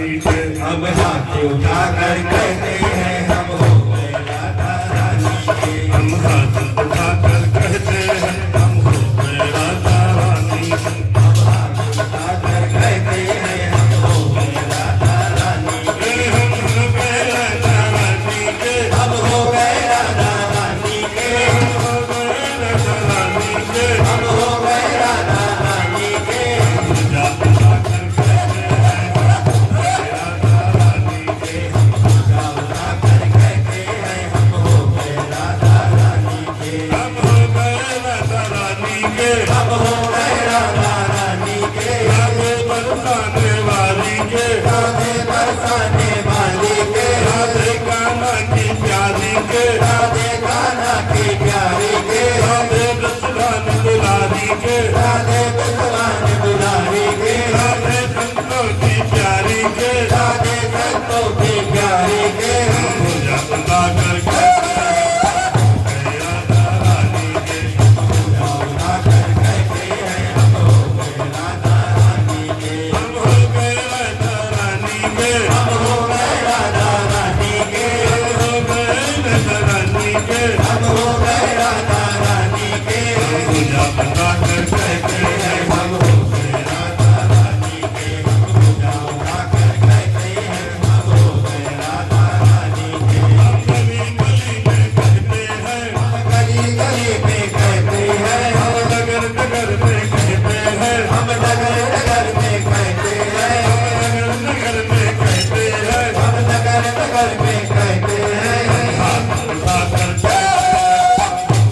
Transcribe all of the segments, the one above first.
रानी के। हम हाथ उठाकर कहते हैं हम हो गए राधा रानी के। हम हाथ उठाकर कहते हैं हम हो गए राधा रानी के। हम हाथ उठाकर कहते हैं हम हो गए राधा रानी के। हम हो गए राधा रानी के। हम हो गए राधा रानी के। हम हो गए राधा रानी के। हम हो गए राधा रानी के। पूजा उठाकर कहते हैं हम हो गए राधा रानी के। पूजा उठाकर कहते हैं हम हो गए राधा रानी के। हम हो गए राधा रानी के। हम हो गए राधा रानी के। राधे बरसाने वाली के। राधे बरसाने वाली के। राधे कान्हा की प्यारी के। राधे कान्हा की प्यारी के। राधे बरसाने दुलारी के। राधे बरसाने दुलारी के। राधे संतों की प्यारी के। राधे संतों की प्यारी के। पूजा उठाकर कहते हैं राधा रानी के। पूजा उठाकर कहते हैं हम हो गए राधा रानी के। हम हो गए राधा रानी के। हम हो गए राधा रानी के। हम हो गए राधा रानी के। हम हो गए राधा रानी के। पूजा उठाकर कहते हैं हम हो गए राधा रानी के। पूजा उठाकर कहते हैं हम हो गए राधा रानी के। हम गली गली में कहते हैं। हम गली गली में कहते हैं। हम डगर डगर में कहते हैं। हम डगर डगर में कहते हैं। डगर डगर में कहते हैं। हम डगर डगर में कहते हैं। हाथ उठाकर कहते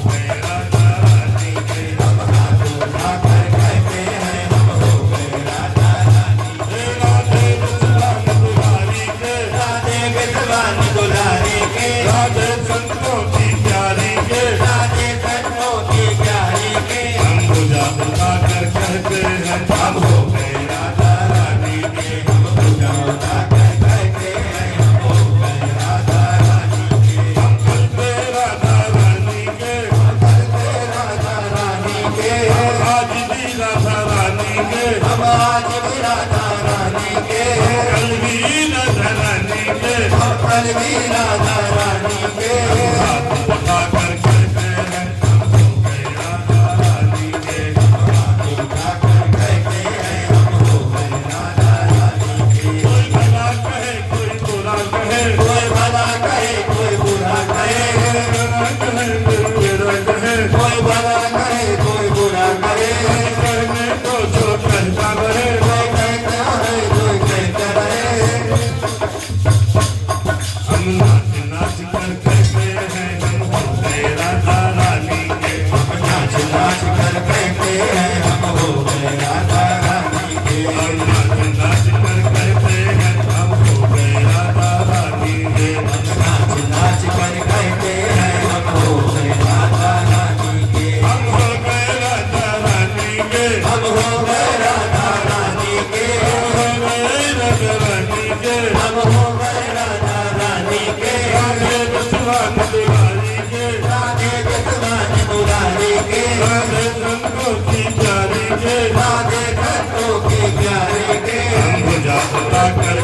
हैं राधा रानी के। हम हाथ उठाकर कहते हैं हम हो गए राधा रानी के। राधे बरसाने दुलारी के। राधे बरसाने दुलारी के। राधे संतों की प्यारी के। राधे संतों की प्यारी के। हम पूजा उठाकर कहते हैं हम हो गए राधा रानी के। हम पूजा उठाकर कहते हैं हम हो गए राधा रानी के। हम करते राधा रानी के। हम करते राधा रानी के। हम आज भी राधा रानी के। हम आज भी राधा रानी के। कल भी राधा रानी के। हम कल भी राधा रानी के। हाथ उठाकर कहते हैं हम हो गए राधा रानी के। हाथ उठाकर कहते हैं हम हो गए राधा रानी के। कोई भला कहे कोई बुरा कहे। कोई भला कहे कोई बुरा कहे। बुरा कहे बुरा कहे। कोई भला कहे कोई बुरा कहे। कहने को जो कहता रहे। कोई कहता है कोई कहता रहे। हम नाच नाच कर कहते हैं हम हो गए राधा रानी के। हम नाच नाच कर कहते हैं हम हो गए राधा रानी के। हम नाच नाच कर कहते हैं हम हो गए राधा रानी के। हम नाच नाच कर कहते हैं हम हो गए राधा रानी के। हम हो गए राधा रानी के। हम हो गए राधा रानी के। हम हो गए राधा रानी के। हम हो गए राधा रानी के। राधे बरसाने दुलारी के। राधे बरसाने दुलारी के। राधे संतों की प्यारी के। राधे संतों की प्यारी के। हम पूजा उठाकर